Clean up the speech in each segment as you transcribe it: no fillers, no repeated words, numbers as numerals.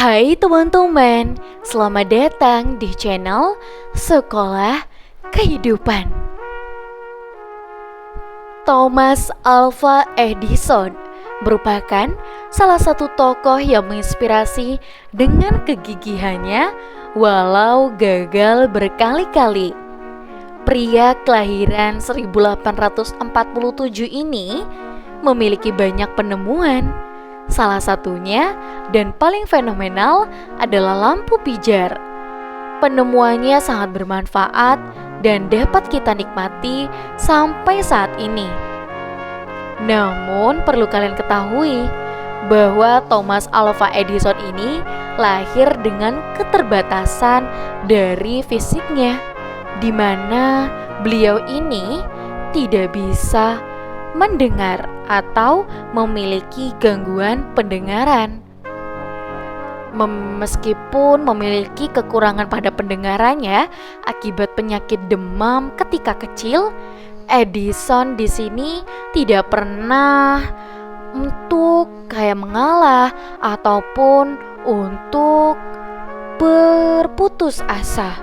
Hai teman-teman, selamat datang di channel Sekolah Kehidupan. Thomas Alva Edison merupakan salah satu tokoh yang menginspirasi dengan kegigihannya walau gagal berkali-kali. Pria kelahiran 1847 ini memiliki banyak penemuan. Salah satunya dan paling fenomenal adalah lampu pijar. Penemuannya sangat bermanfaat dan dapat kita nikmati sampai saat ini. Namun perlu kalian ketahui bahwa Thomas Alva Edison ini lahir dengan keterbatasan dari fisiknya, di mana beliau ini tidak bisa mendengar atau memiliki gangguan pendengaran. Meskipun memiliki kekurangan pada pendengarannya akibat penyakit demam ketika kecil, Edison di sini tidak pernah untuk mengalah ataupun untuk berputus asa.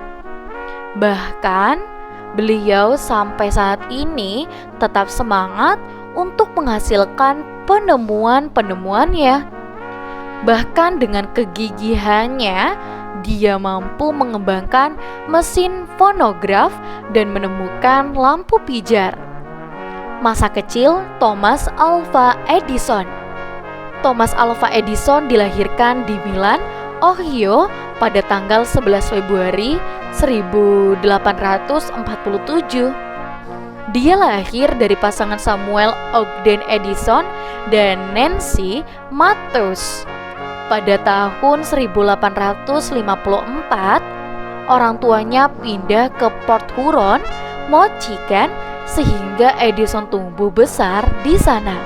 Bahkan beliau sampai saat ini tetap semangat untuk menghasilkan penemuan-penemuannya. Bahkan dengan kegigihannya, dia mampu mengembangkan mesin fonograf dan menemukan lampu pijar. Masa kecil Thomas Alva Edison. Thomas Alva Edison dilahirkan di Milan, Ohio pada tanggal 11 Februari 1847. Dia lahir dari pasangan Samuel Ogden Edison dan Nancy Matthews. Pada tahun 1854, orang tuanya pindah ke Port Huron, Michigan, sehingga Edison tumbuh besar di sana.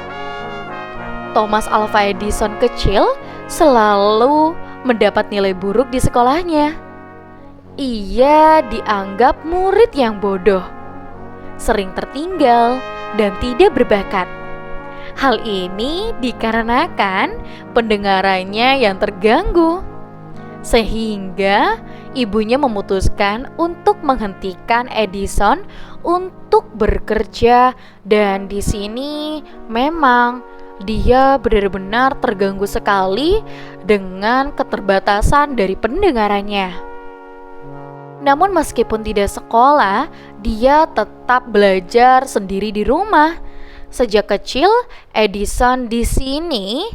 Thomas Alva Edison kecil selalu mendapat nilai buruk di sekolahnya. Ia dianggap murid yang bodoh, sering tertinggal, dan tidak berbakat. Hal ini dikarenakan pendengarannya yang terganggu, sehingga ibunya memutuskan untuk menghentikan Edison untuk bekerja, dan di sini memang dia benar-benar terganggu sekali dengan keterbatasan dari pendengarannya. Namun meskipun tidak sekolah, dia tetap belajar sendiri di rumah. Sejak kecil, Edison di sini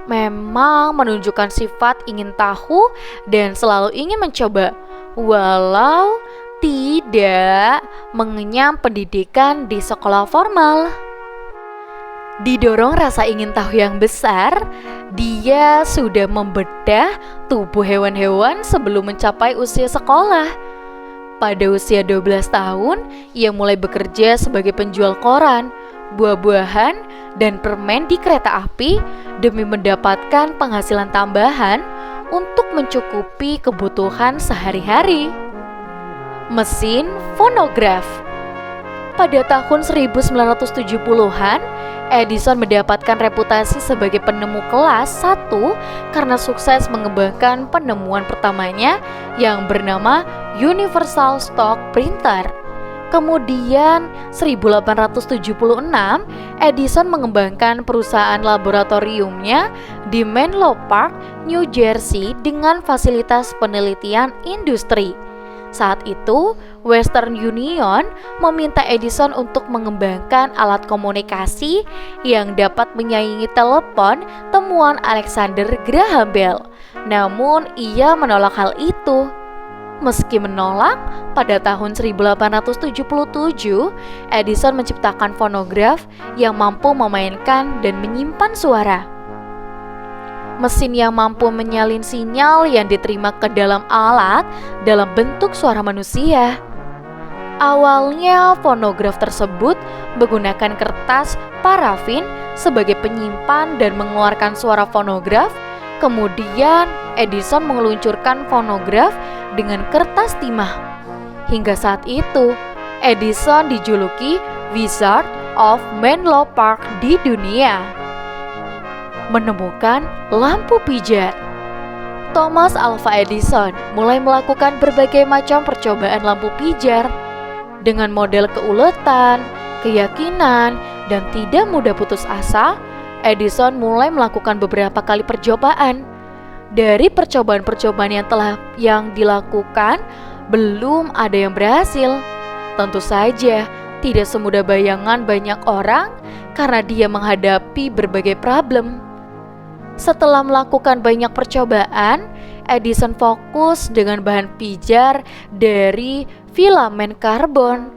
memang menunjukkan sifat ingin tahu dan selalu ingin mencoba, walau tidak mengenyam pendidikan di sekolah formal. Didorong rasa ingin tahu yang besar, dia sudah membedah tubuh hewan-hewan sebelum mencapai usia sekolah. Pada usia 12 tahun, ia mulai bekerja sebagai penjual koran, buah-buahan, dan permen di kereta api demi mendapatkan penghasilan tambahan untuk mencukupi kebutuhan sehari-hari. Mesin fonograf. Pada tahun 1970-an, Edison mendapatkan reputasi sebagai penemu kelas 1 karena sukses mengembangkan penemuan pertamanya yang bernama Universal Stock Printer. Kemudian 1876, Edison mengembangkan perusahaan laboratoriumnya di Menlo Park, New Jersey dengan fasilitas penelitian industri. Saat itu, Western Union meminta Edison untuk mengembangkan alat komunikasi yang dapat menyaingi telepon temuan Alexander Graham Bell. Namun, ia menolak hal itu. Meski menolak, pada tahun 1877, Edison menciptakan fonograf yang mampu memainkan dan menyimpan suara. Mesin yang mampu menyalin sinyal yang diterima ke dalam alat dalam bentuk suara manusia. Awalnya fonograf tersebut menggunakan kertas parafin sebagai penyimpan dan mengeluarkan suara fonograf. Kemudian Edison meluncurkan fonograf dengan kertas timah. Hingga saat itu, Edison dijuluki Wizard of Menlo Park di dunia. Menemukan lampu pijar. Thomas Alva Edison mulai melakukan berbagai macam percobaan lampu pijar. Dengan model keuletan, keyakinan, dan tidak mudah putus asa, Edison mulai melakukan beberapa kali percobaan. Dari percobaan-percobaan yang dilakukan, belum ada yang berhasil. Tentu saja, tidak semudah bayangan banyak orang karena dia menghadapi berbagai problem. Setelah melakukan banyak percobaan, Edison fokus dengan bahan pijar dari filamen karbon.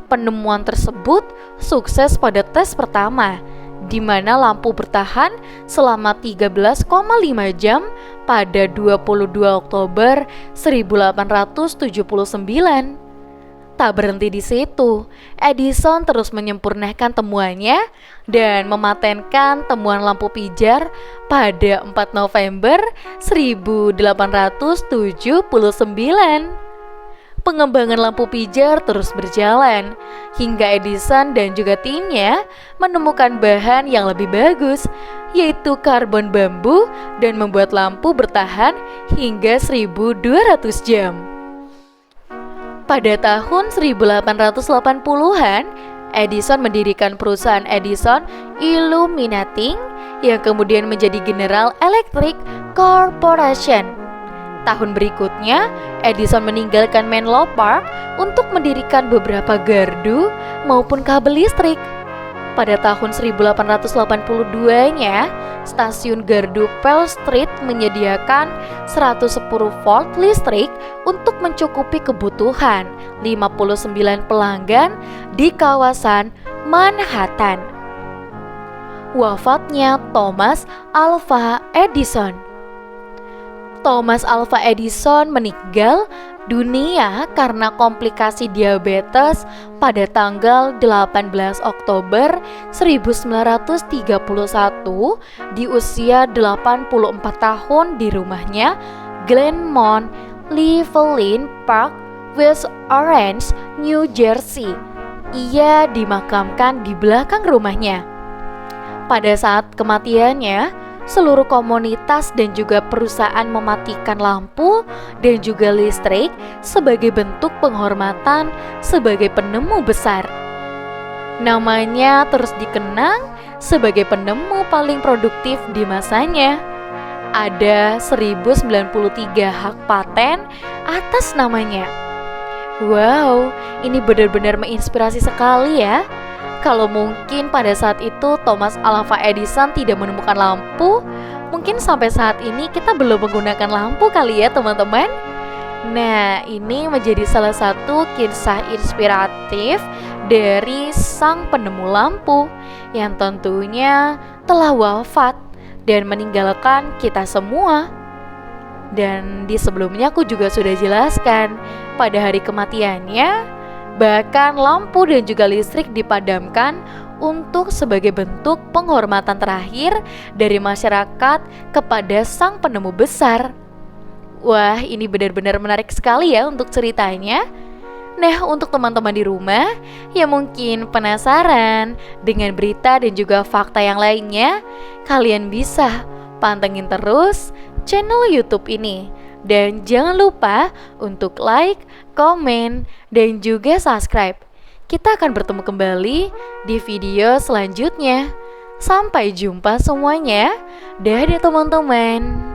Penemuan tersebut sukses pada tes pertama, di mana lampu bertahan selama 13,5 jam pada 22 Oktober 1879. Tak berhenti di situ, Edison terus menyempurnakan temuannya dan mematenkan temuan lampu pijar pada 4 November 1879. Pengembangan lampu pijar terus berjalan hingga Edison dan juga timnya menemukan bahan yang lebih bagus, yaitu karbon bambu, dan membuat lampu bertahan hingga 1200 jam. Pada tahun 1880-an, Edison mendirikan perusahaan Edison Illuminating yang kemudian menjadi General Electric Corporation. Tahun berikutnya, Edison meninggalkan Menlo Park untuk mendirikan beberapa gardu maupun kabel listrik. Pada tahun 1882-nya, stasiun gardu Pell Street menyediakan 110 volt listrik untuk mencukupi kebutuhan 59 pelanggan di kawasan Manhattan. Wafatnya Thomas Alva Edison. Thomas Alva Edison meninggal dunia karena komplikasi diabetes pada tanggal 18 Oktober 1931 di usia 84 tahun di rumahnya Glenmont, Cleveland Park, West Orange, New Jersey. Ia dimakamkan di belakang rumahnya. Pada saat kematiannya, seluruh komunitas dan juga perusahaan mematikan lampu dan juga listrik sebagai bentuk penghormatan sebagai penemu besar. Namanya terus dikenang sebagai penemu paling produktif di masanya. Ada 1093 hak paten atas namanya. Wow, ini benar-benar menginspirasi sekali ya. Kalau mungkin pada saat itu Thomas Alva Edison tidak menemukan lampu, mungkin sampai saat ini kita belum menggunakan lampu kali ya teman-teman. Nah, ini menjadi salah satu kisah inspiratif dari sang penemu lampu yang tentunya telah wafat dan meninggalkan kita semua. Dan di sebelumnya aku juga sudah jelaskan, pada hari kematiannya bahkan lampu dan juga listrik dipadamkan untuk sebagai bentuk penghormatan terakhir dari masyarakat kepada sang penemu besar. Wah, ini benar-benar menarik sekali ya untuk ceritanya. Nah, untuk teman-teman di rumah yang mungkin penasaran dengan berita dan juga fakta yang lainnya, kalian bisa pantengin terus channel YouTube ini. Dan jangan lupa untuk like, komen, dan juga subscribe. Kita akan bertemu kembali di video selanjutnya. Sampai jumpa semuanya. Dadah teman-teman.